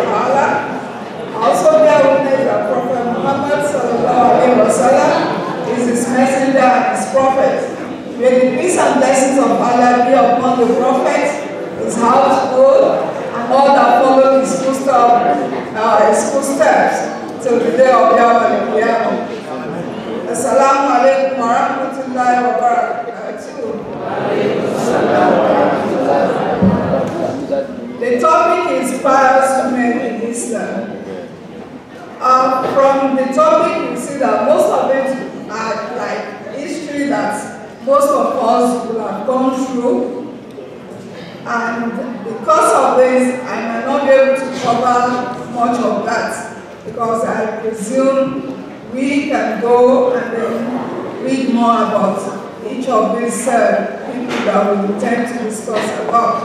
ta'ala. Also bear witness that Prophet Muhammad sallallahu alaihi wasallam is his messenger and his prophet. May the peace and blessings of Allah be upon the prophet, his household, and all that follow his footsteps till the day of Yawm al-Qiyamah. Assalamu alaikum wa rahmatullahi wa barakatuh. The topic is pious women in Islam. From the topic, you see that most of it are like history that most of us will have gone through. And because of this, I might not be able to cover much of that, because I presume we can go and then read more about each of these people that we intend to discuss about.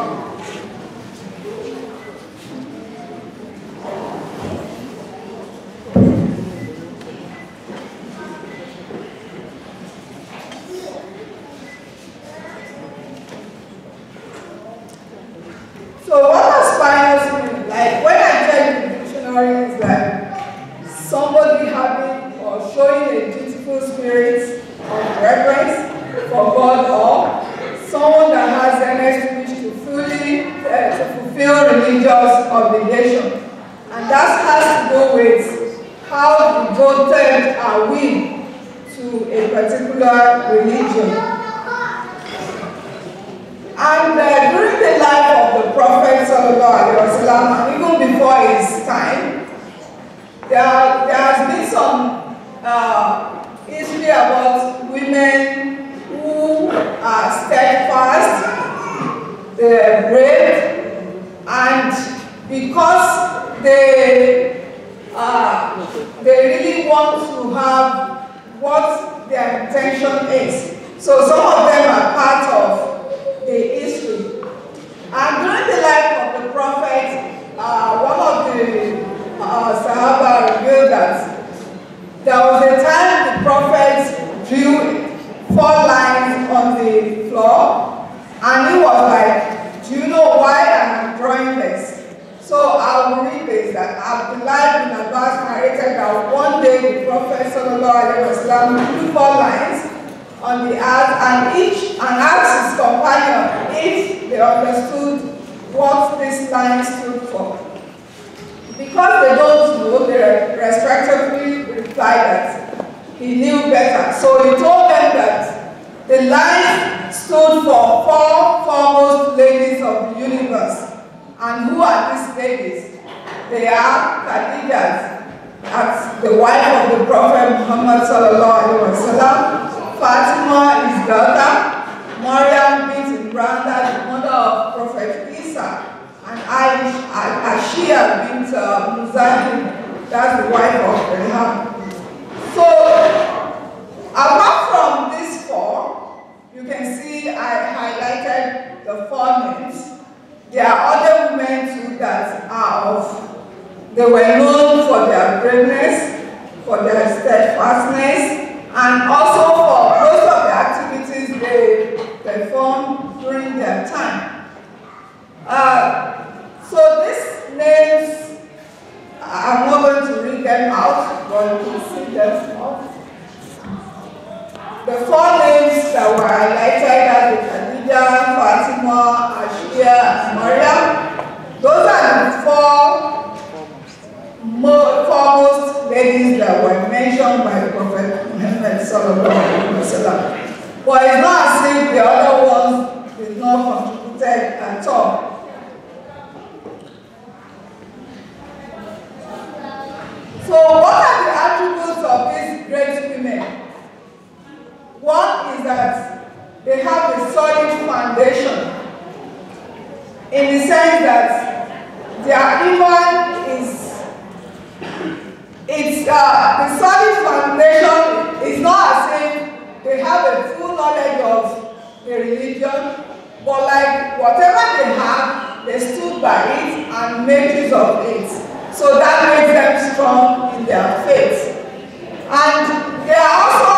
So what does pious mean? Like when I check the dictionary, it's like somebody having or showing a dutiful spirit of reverence for God, or someone that has earnest wish to fulfill religious obligation. And that has to do with how devoted are we to a particular religion. And during the life of the Prophet sallallahu alaihi wasallam, and even before his time, there has been some history about women who are steadfast, they're brave, and because they really want to have what their intention is. So some of them are part of the history. And during the life of the Prophet, one of the Sahaba revealed that there was a time the Prophet drew 4 lines on the floor, and he was like, do you know why I'm drawing this? So I will read this, that Abdullah bin Abbas narrated that one day the Prophet sallallahu alaihi wasallam drew 4 lines on the earth and asked his companion if they understood what this line stood for. Because they don't know, they respectively replied that he knew better. So he told them that the line stood for 4 foremost ladies of the universe. And who are these ladies? They are Khadija, that's the wife of the Prophet Muhammad sallallahu alaihi wasallam, Fatima, his daughter, Maryam bint Imran, that's the mother of Prophet Isa, and Ashia bint Muzahim, that's the wife of Rahab. So, apart from these 4, you can see I highlighted the 4 names. There are other women too that they were known for their braveness, for their steadfastness, and also for most of the activities they performed during their time. So these names, I'm not going to read them out, but you can see them out. The 4 names that were highlighted as the Khadija, Fatima, Ashia, and Maryam, those are the 4 foremost ladies that were mentioned by the Prophet Muhammad sallallahu alaihi wasallam. But it's not as if the other ones did not contribute at all. So what are the attributes of these great women? One is that they have a solid foundation, in the sense that their iman is, the solid foundation is not as if they have a full knowledge of the religion, but like whatever they have, they stood by it and made use of it. So that makes them strong in their faith. And they are also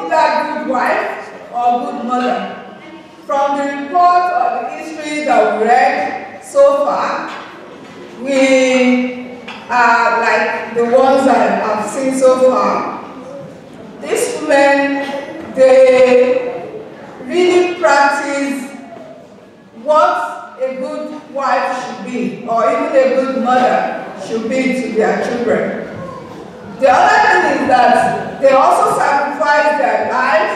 either good wife or good mother. From the report or the history that we read so far, we like the ones that I've seen so far. These women, they really practice what a good wife should be, or even a good mother should be to their children. The other thing is that they also sacrifice their life,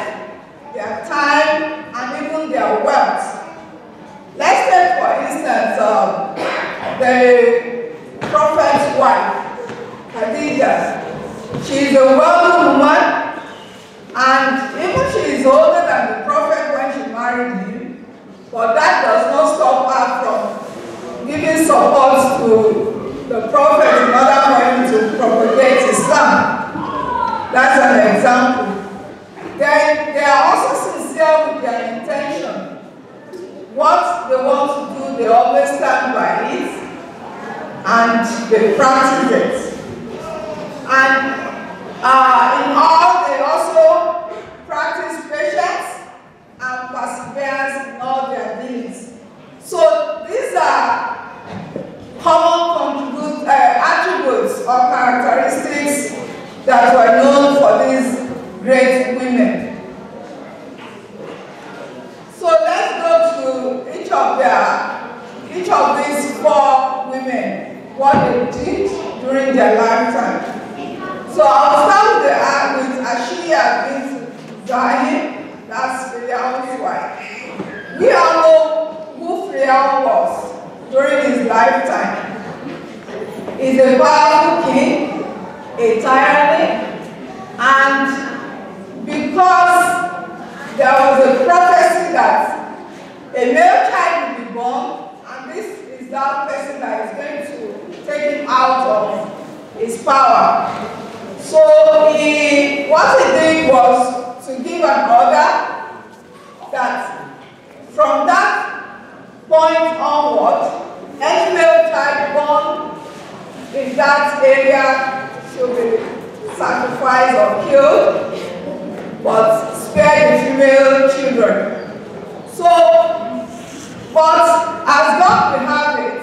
their time, and even their wealth. Let's take, for instance, the prophet's wife, Khadijah. She is a wealthy woman, and even she is older than the prophet when she married him, but that does not stop her from giving support to the prophet in order for him to propagate Islam. That's an example. Then they are also sincere with their intention. What they want to do, they always stand by it, and they practice it. And in all, they also practice patience and perseverance in all their dealings. So these are common attributes or characteristics that were known for these great women. So let's go to each of these four women, what they did during their lifetime. So I'll start with Ashia bint Zahim, that's Pharaoh's wife. We all know who Pharaoh was during his lifetime. He's a powerful king, a tyranny, and because there was a prophecy that a male child will be born, and this is that person that is going to take him out of his power. So what he did was to give an order that from that point onward, any male child born in that area should be sacrificed or killed, but spare the female children. So, but as God will have it,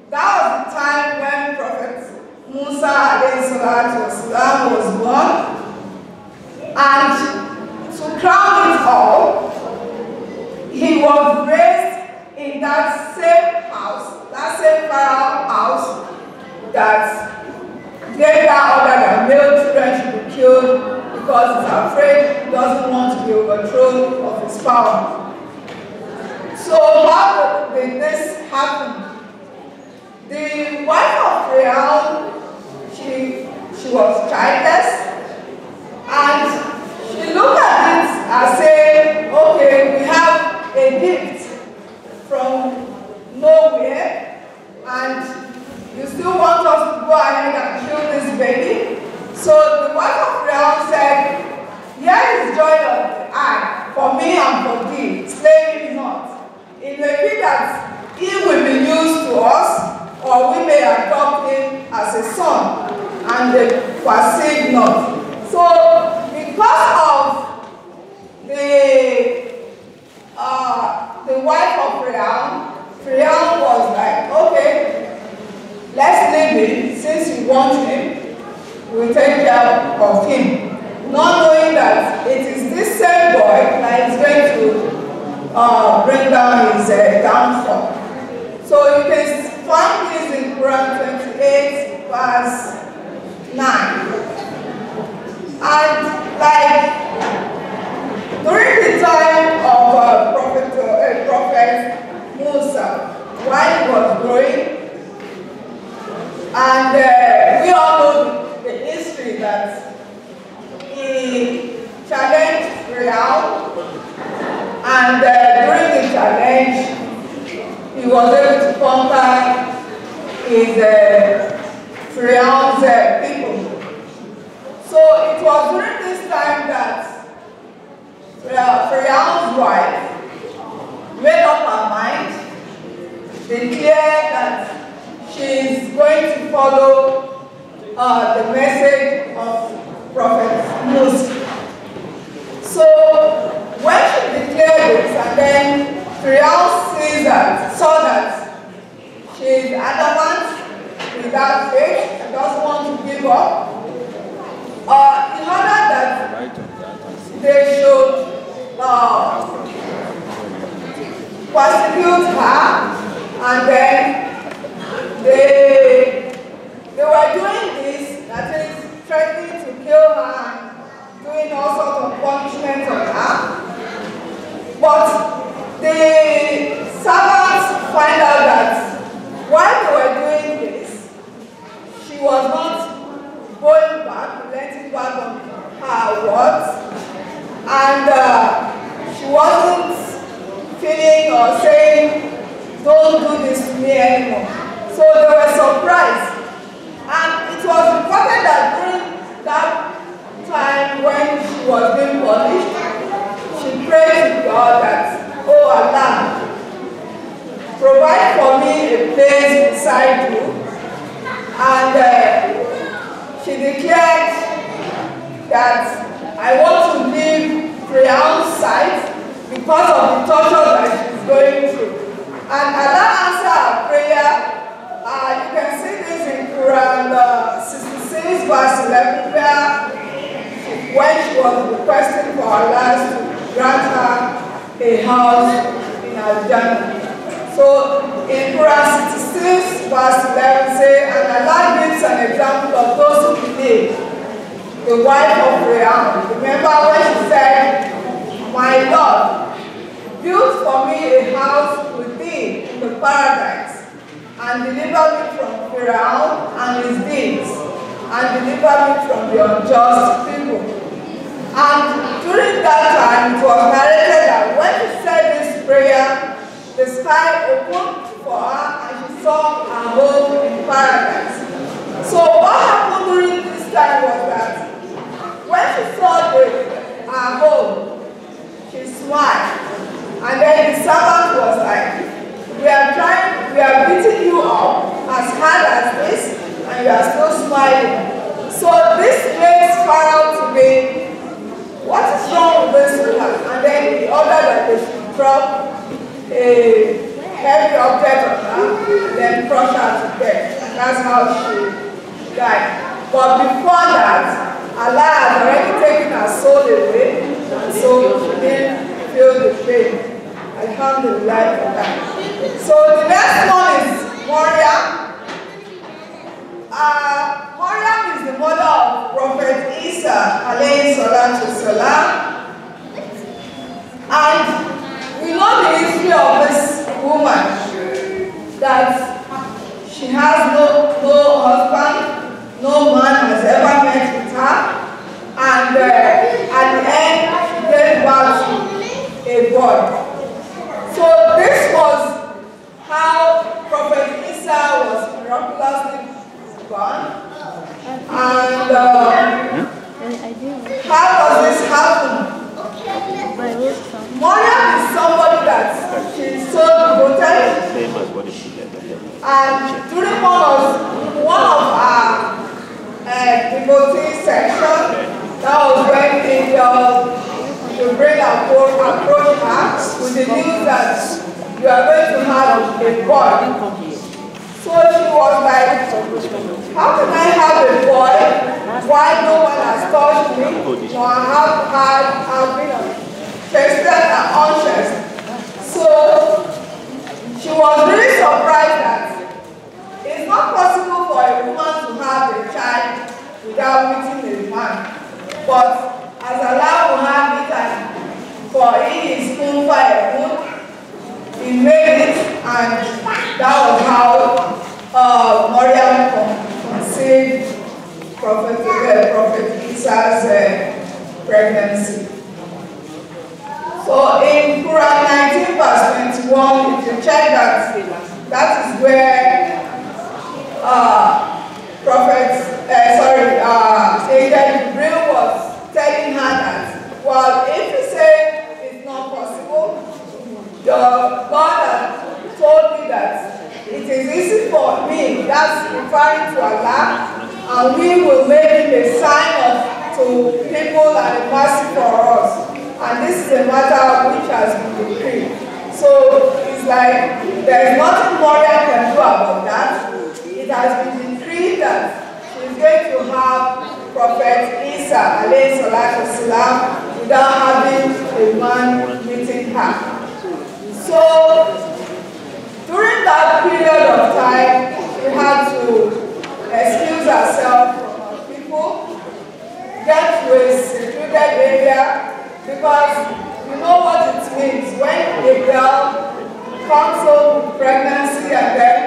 that was the time when Prophet Musa was born, and to crown it all, he was raised in that same house, that same Pharaoh house that gave that order that male children should be killed because he's afraid, he doesn't want to be overthrown of his power. So how did this happen? The wife of Pharaoh, she was childless, and she looked at it and said, okay, we have a gift from nowhere, and you still want us to go ahead and kill this baby? So the wife of Pharaoh said, here is joy of the eye, for me and for thee, slay him not. It may be that he will be used to us, or we may adopt him as a son, and they perceive not. So because of the wife of Pharaoh was like, okay, let's leave him, since you want him, we'll take care of him. Not knowing that it is this same boy that is going to bring down his downfall. So you can find this in Quran 28, verse 9. And like during the time of Prophet Musa, while he was growing, and we all know the history that he challenged Pharaoh, and during the challenge, he was able to conquer his Pharaoh's people. So it was during this time that Pharaoh's wife made up her mind, declared that she is going to follow the message of Prophet Musa. So when she declared this, and then Pharaoh saw that she is adamant without faith, give up. In order that they should persecute her, and then they were doing this, that is, threatening to kill her and doing all sorts of punishment on her. But the servants find out that while they were doing this, she was not going back, relenting back on her words, and she wasn't feeling or saying, "Don't do this to me anymore." So they were surprised. And it was reported that during that time when she was being punished, she prayed to God that, "Oh Allah, provide for me a place beside you." And she declared that, "I want to leave Pious' side because of the torture that she's going through." And Allah answered her prayer. You can see this in Quran 66 verse 11, where when she was requesting for Allah to grant her a house in Al-Jannah. So in Quran 66 verse 11 say, and Allah gives an example of those who believe. The wife of Pious. Remember when she said, "My Lord, build for me a house with thee in the paradise, and deliver me from Pharaoh and his deeds, and deliver me from the unjust people." And during that time, it was narrated that when she said this prayer, the sky opened for her and she saw her home in paradise. So what happened during this time was that when she saw her home, she smiled. And then the servant was like, we are beating you up as hard as this, and you are still smiling." So this makes Pharaoh to be, what is wrong with this woman? And then he ordered that they should drop a heavy object on her, and then crush her to death. And that's how she died. But before that, Allah had already taken her soul away, and so she didn't feel the pain. Alhamdulillah for that. So the next one is Maryam. Maryam is the mother of Prophet Isa, alayhi salatu salam. And we know the history of this woman, that she has no husband, no man has ever met with her, and at the end she gave birth to a boy. So this was how Prophet Isa was miraculously born. And how does this happen? Maryam is somebody that she's so devoted. And during one of our devotee section, that was when angels to bring approach her with the news that you are going to have a boy. So she was like, how can I have a boy? Why no one has touched me? No, I've been tested and unchested. So she was really surprised that it's not possible for a woman to have a child without meeting a man. But as Allah will have it, and for he is kun fayakun, he made it, and that was how Maryam conceived Prophet Isa's pregnancy. So in Quran 19 verse 21, if you check that is where Angel Jibril was telling her that, well, if you say it's not possible, your God has told me that it is easy for me, that's referring to Allah, and we will make it a sign to people and a mercy for us. And this is a matter which has been decreed. So it's like there's nothing Maryam can do about that. It has been decreed that she she's going to have Prophet Isa alayhi salatu salam without having a man meeting her. So during that period of time, she had to excuse herself from her people, get to a secluded area, because you know what it means when a girl comes home with pregnancy and then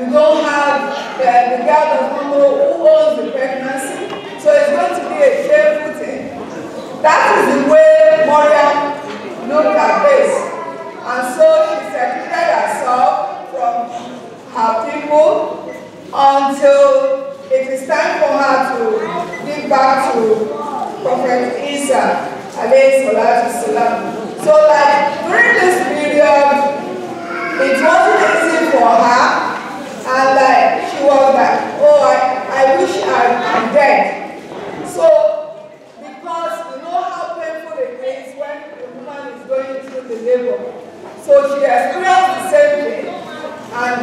you don't have, the girl does not know who owns the pregnancy, so it's going to be a shameful thing. That is the way Mariam looked at this. And so she secluded herself from her people until it is time for her to give back to Prophet Isa alayhi salatu salam. So like during this period, it wasn't easy for her, and like she was like, oh, I wish I'm dead. So because you know how painful it is when a woman is going through the labor. So she experienced the same thing, and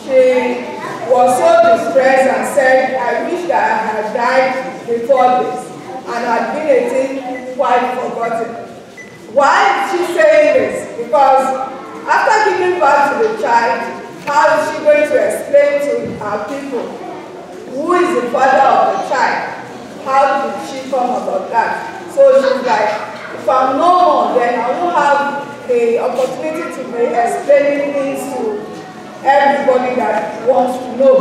she was so distressed and said, I wish that I had died before this, and had been a thing quite forgotten. Why is she saying this? Because after giving birth to the child, how is she going to explain to her people who is the father of the child? How did she come about that? So she's like, if I'm no more, then I won't have the opportunity to be explaining things to everybody that wants to know.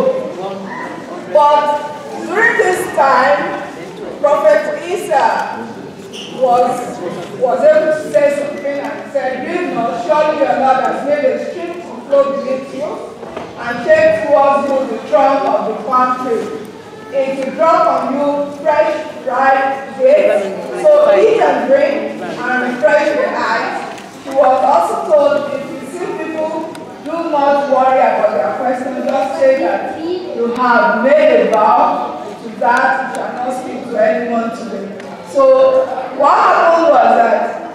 But during this time, Prophet Isa was able to say something and said, "You know, surely your Lord has made a stream to flow beneath you and take towards you the trunk of the palm tree. It will drop on you fresh, ripe dates, so eat and drink and refresh your eyes." She was also told, if you see people, do not worry about their question, just say that you have made a vow to that you shall not speak to anyone today. So what happened was that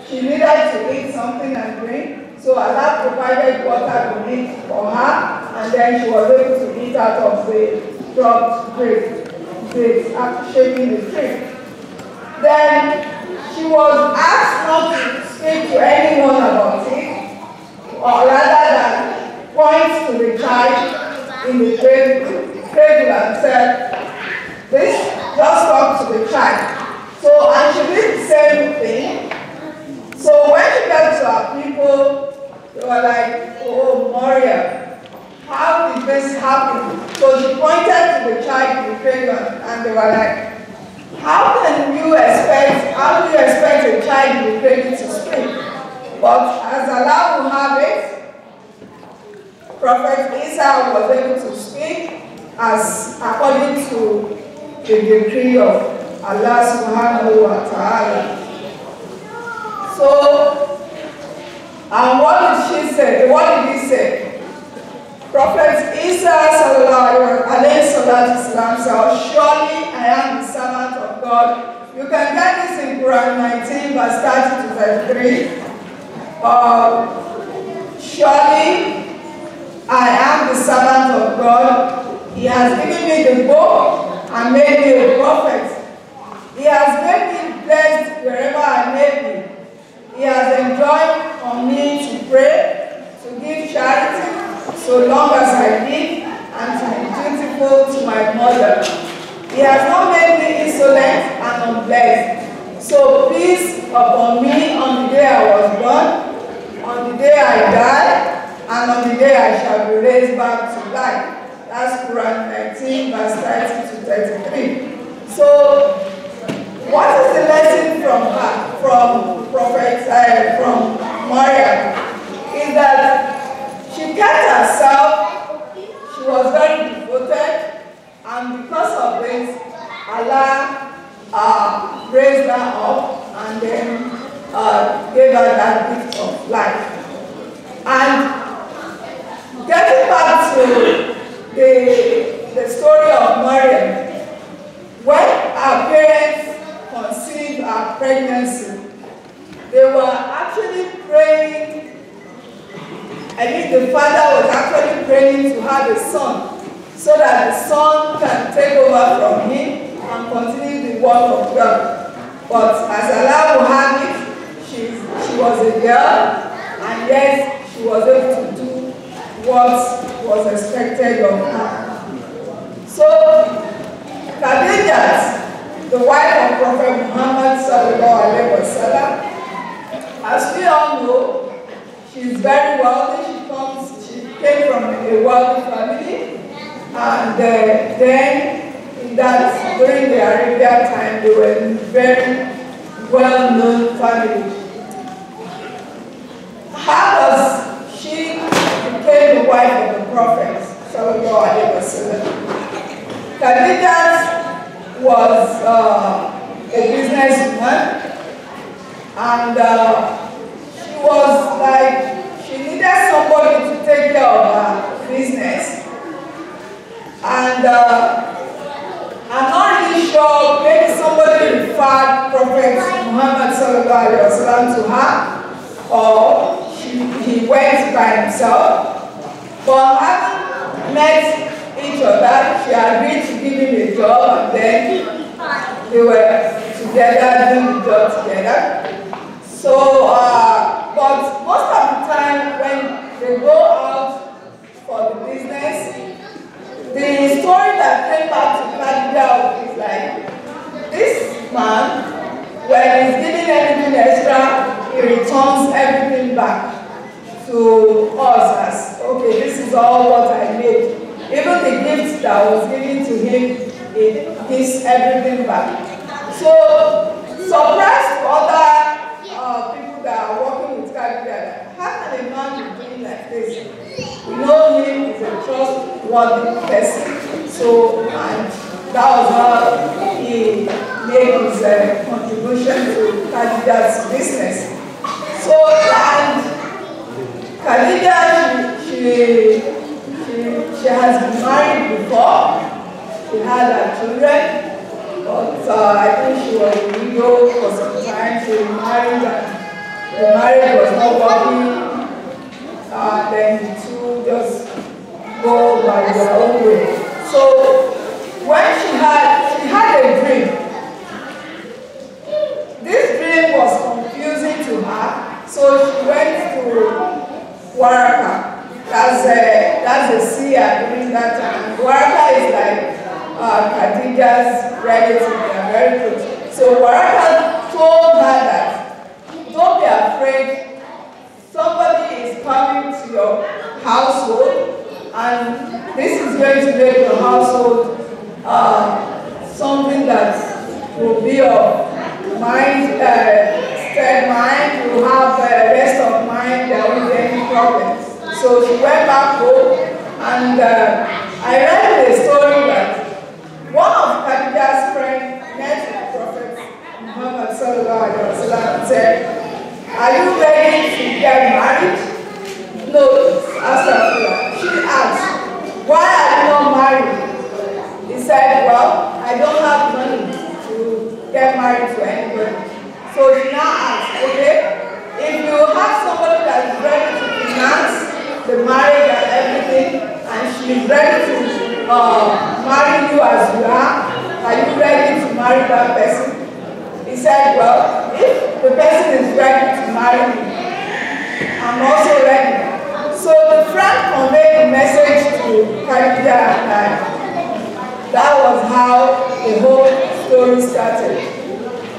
she needed to eat something and drink, so Allah provided water to eat for her, and then she was able to eat out of the dropped grapes after shaking the tree. Then she was asked not to speak to anyone about it, or rather than point to the child in the cradle and said, "This, just talk to the child." So, and she did the same thing. So when she got to her people, they were like, "Oh, Maria, how did this happen?" So she pointed to the child in the cradle, and they were like, how do you expect a child in the cradle to speak? But as Allah will have it, Prophet Isa was able to speak as according to the decree of Allah subhanahu wa ta'ala. So, and what did she say? What did he say? Prophet Isa sallallahu alayhi salatu salam said, "Surely I am the servant of God." You can get this in Quran 19 verse 30 to 33. Surely I am the servant of God. He has given me the book and made me a prophet. He has made me blessed wherever I may be. He has enjoined on me to pray, to give charity, so long as I live, and to be dutiful to my mother. He has not made me insolent and unblessed. So peace upon me on the day I was born, on the day I died, and on the day I shall be raised back to life. That's Quran 19, verse 30 to 33. So, what is the lesson from her, from Maryam? Is that she kept herself, she was very devoted, and because of this, Allah raised her up and then gave her that gift of life. And getting back to the story of Maryam, when her parents conceived her pregnancy, they were actually praying. I think the father was actually praying to have a son. so that the son can take over from him and continue the work of God. But as Allah will have it, she was a girl, and yet she was able to do what was expected of her. So, Khadijah, the wife of Prophet Muhammad sallallahu alaihi wasallam, as we all know, she's very wealthy. She came from a wealthy family, and then during the Arabian time, they were a very well-known family. How does she became the wife of the Prophet sallallahu alaihi wasallam? Khadijah was a businesswoman, and she was like, she needed somebody to take care of her business. And I'm not really sure, maybe somebody referred Prophet Muhammad sallallahu alaihi wasallam to her, or he went by himself. But having met each other, she agreed to give him a job, and then they were together, doing the job together. So, but most of the time when they go out for the business, the story that came back to Khadijah is like, this man, when he's giving anything extra, he returns everything back to us as, okay, this is all what I made. Even the gifts that was given to him, he gives everything back. So, surprised to other people that are working with Khadijah, how can a man be doing like this? We know him as a trustworthy person. So, and that was how he made his contribution to Khadijah's business. So, and Khadijah, she has been married before. She had her children, but I think she was a widow for some time. She married, and the marriage was not working. Then the two just go by their own way. So when she had a dream. This dream was confusing to her, so she went to Waraka. That's a seer during that time. Waraka is like Khadijah's relative, they are very close. So Waraka told her that, don't be afraid, somebody is coming to your household, and this is going to make your household something that will be of mind, steady mind, you have rest of mind, there won't be any problems. So she went back home, and I read the story that one of Khadija's friends met the Prophet Muhammad sallallahu alaihi wasallam and said, are you ready to get married? No, after she asked, why are you not married? He said, well, I don't have money to get married to anybody. So she now asked, okay, if you have somebody that is ready to finance the marriage and everything, and she is ready to marry you as you are you ready to marry that person? He said, well, if the person is ready to marry me, I'm also ready. So the friend conveyed the message to Khadijah, and that was how the whole story started.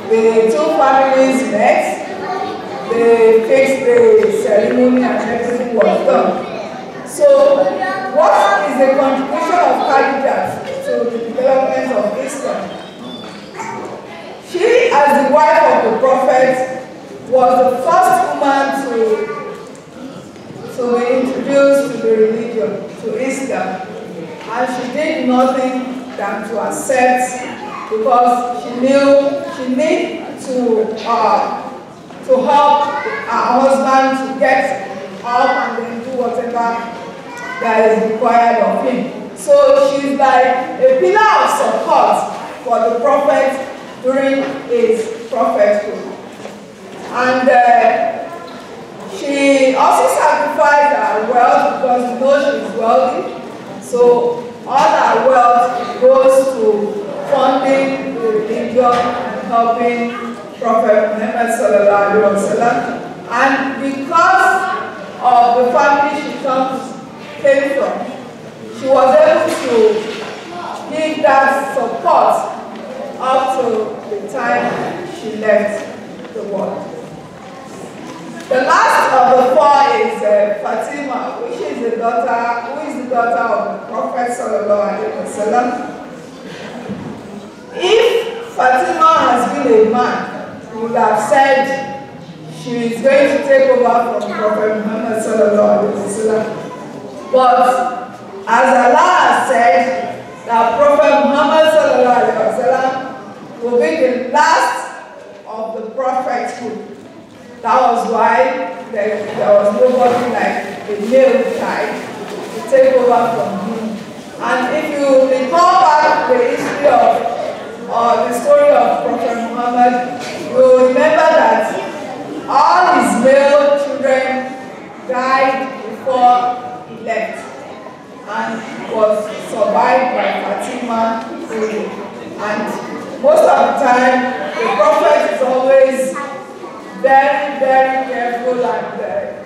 The two families met, they fixed the ceremony, and everything was done. So what is the contribution of Khadijah to the development of Islam? She, as the wife of the Prophet, was the first woman to be introduced to the religion, to Islam. And she did nothing than to accept, because she knew she needed to help her husband to get up and then do whatever that is required of him. So she's like a pillar of support for the Prophet during his prophethood. And she also sacrificed her wealth, because you know she's wealthy. So all our wealth goes to funding the religion and helping Prophet Muhammad sallallahu alaihi wasallam. And because of the family she came from, she was able to give that support up to the time she left the world. The last of the four is Fatima, who is the daughter of the Prophet sallallahu alaihi wasallam. If Fatima has been a man, we would have said she is going to take over from Prophet Muhammad sallallahu alaihi wasallam. But as Allah has said that Prophet Muhammad sallallahu alaihi wasallam will be the last of the prophethood. That was why there was nobody like a male child to take over from him. And if you recall back the history of the story of Prophet Muhammad, you will remember that all his male children died before he left and was survived by Fatima. And most of the time, the Prophet is always very, very careful, and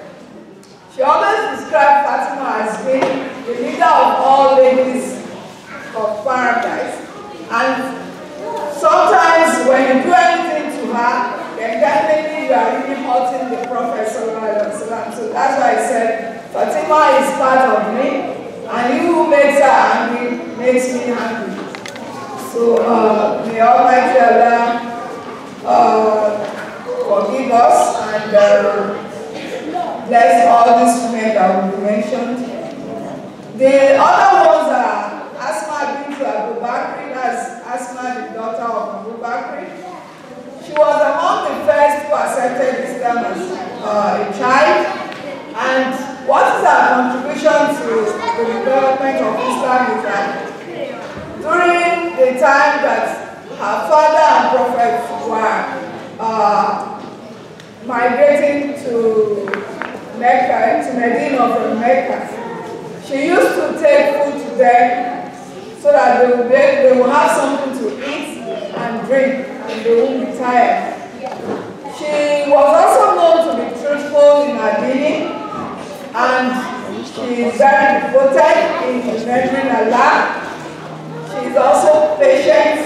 she always described Fatima as being the leader of all ladies of paradise. And sometimes when you do anything to her, then definitely you are really hurting the Prophet sallallahu alaihi wasallam. So that's why I said Fatima is part of me, and he who makes her angry makes me angry. So may Almighty Allah forgive us and bless all these women that we mentioned. The other ones are Asma bint Abu Bakr, that's Asma, the daughter of Abu Bakr. She was among the first who accepted Islam as a child. And what is her contribution to the development of Islam is that during the time that her father and Prophet were migrating to Mecca, to Medina from Mecca, she used to take food to them so that they will have something to eat and drink and they won't be tired. She was also known to be truthful in her dealing, and she is very devoted in remembering Allah. She is also patient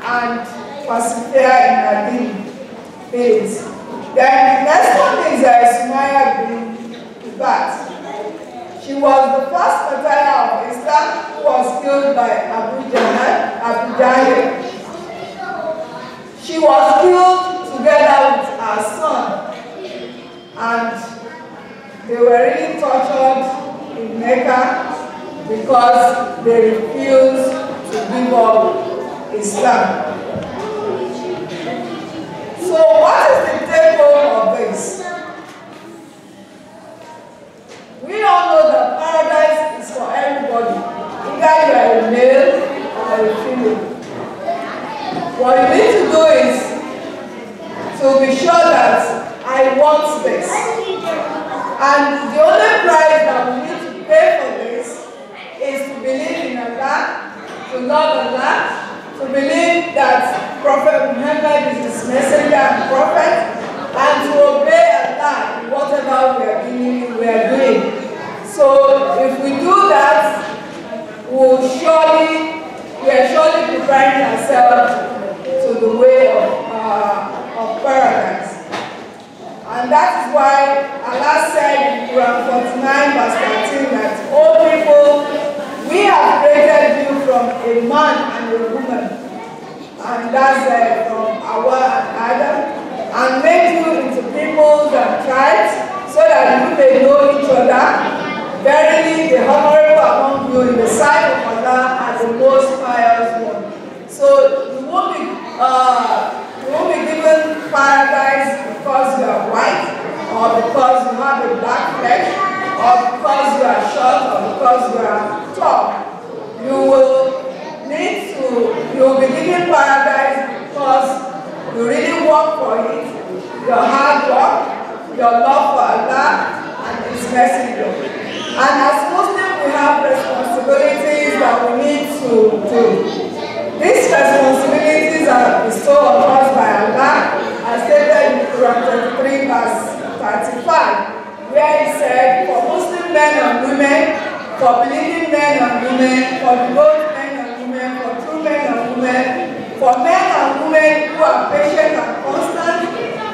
and persevere in her dealings. Then the next one is Sumaya bin Ubat. She was the first Messiah of Islam who was killed by Abu Jahl. She was killed together with her son, and they were really tortured in Mecca because they refused to give up Islam. So what is the take-home of this? We all know that paradise is for everybody, either you are a male or a female. What you need to do is to be sure that I want this. And the only price that we need to pay for this is to believe in Allah, to love Allah, to believe that Prophet Muhammad is his messenger and prophet, and to obey Allah in whatever we are doing. So if we do that, we are surely preparing ourselves to the way of paradise. And that is why Allah said in Quran 49 verse 13 that, "O people, we have created you from a man and a woman." And that's from Hawa and Adam, and made you into peoples and tribes, so that you may know each other. Verily, the honorable among you in the sight of Allah are the most pious one. So you won't be given paradise because you are white, or because you have a black flesh, or because you are short, or because you are tall. You will be given paradise because you really work for it, your hard work, your love for Allah and His messenger. And as Muslims, we have responsibilities that we need to do. These responsibilities are bestowed on us by Allah, as stated in Quran 33 verse 35, where He said, for Muslim men and women, for believing men and women, for devout men and women, for true men and women, for men and women who are patient and constant,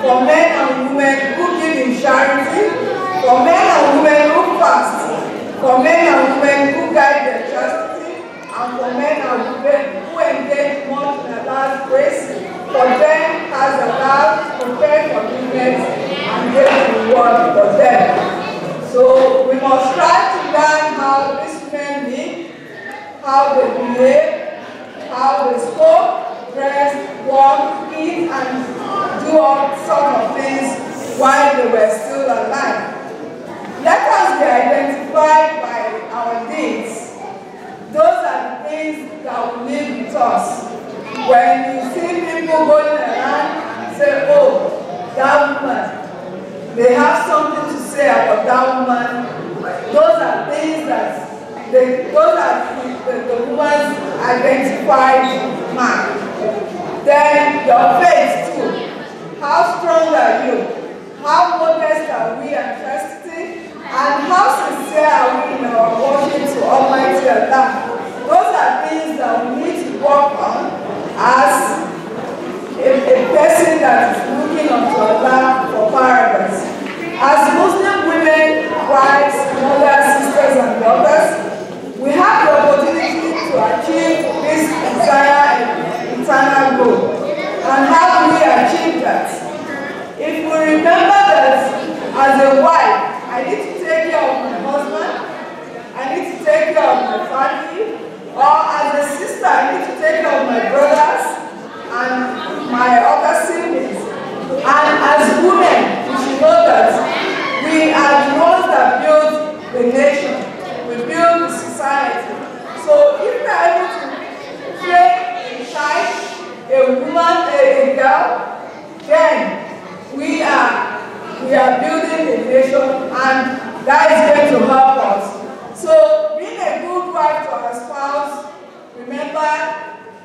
for men and women who give in charity, for men and women who fast, for men and women who guide their chastity, and for men and women who engage much in Allah's grace. For them has Allah prepared forgiveness and great reward for them. So we must try to learn how these men live, how they behave, how they spoke, dress, walk, eat, and do all sorts of things while they were still alive. Let us be identified by our deeds. Those are the things that will live with us. When you see people going around, say, oh, that woman, they have something to say about that woman. Those are things that, those are the woman's identified mark. Then your faith too. How strong are you? How modest are we and chastity? And how sincere are we in our worship to Almighty Allah? Those are things that we need to work on as a person that is looking unto Allah for paradise. As Muslim women, wives, mothers, sisters, and daughters, we have the opportunity to achieve this desired eternal goal. And how do we achieve that? If we remember that as a wife, I need to take care of my husband, I need to take care of my family, or as a sister, I need to take care of my brothers and my other siblings. And as women, we should know that we are the ones that build the nation, we build the society. So if we are able to train a child, a woman, a girl, then we are building the nation, and that is going to help us. So being a good wife to our spouse, remember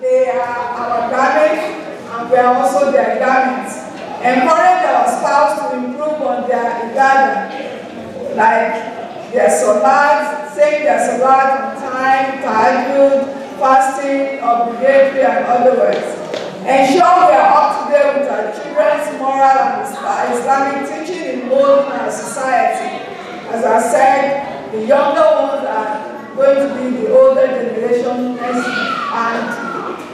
they are our garments and we are also their garments. Encourage our spouse to improve on their ibadah, like their salat, saying their salat on time, tahajjud, fasting, obligatory, and otherwise. Ensure we are up to date with our children's moral and Islamic teaching in molding our society. As I said, the younger ones are going to be the older generation next, and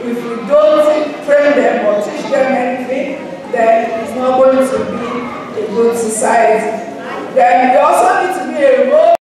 if we don't train them or teach them anything, then it's not going to be a good society. Then we also need to be a role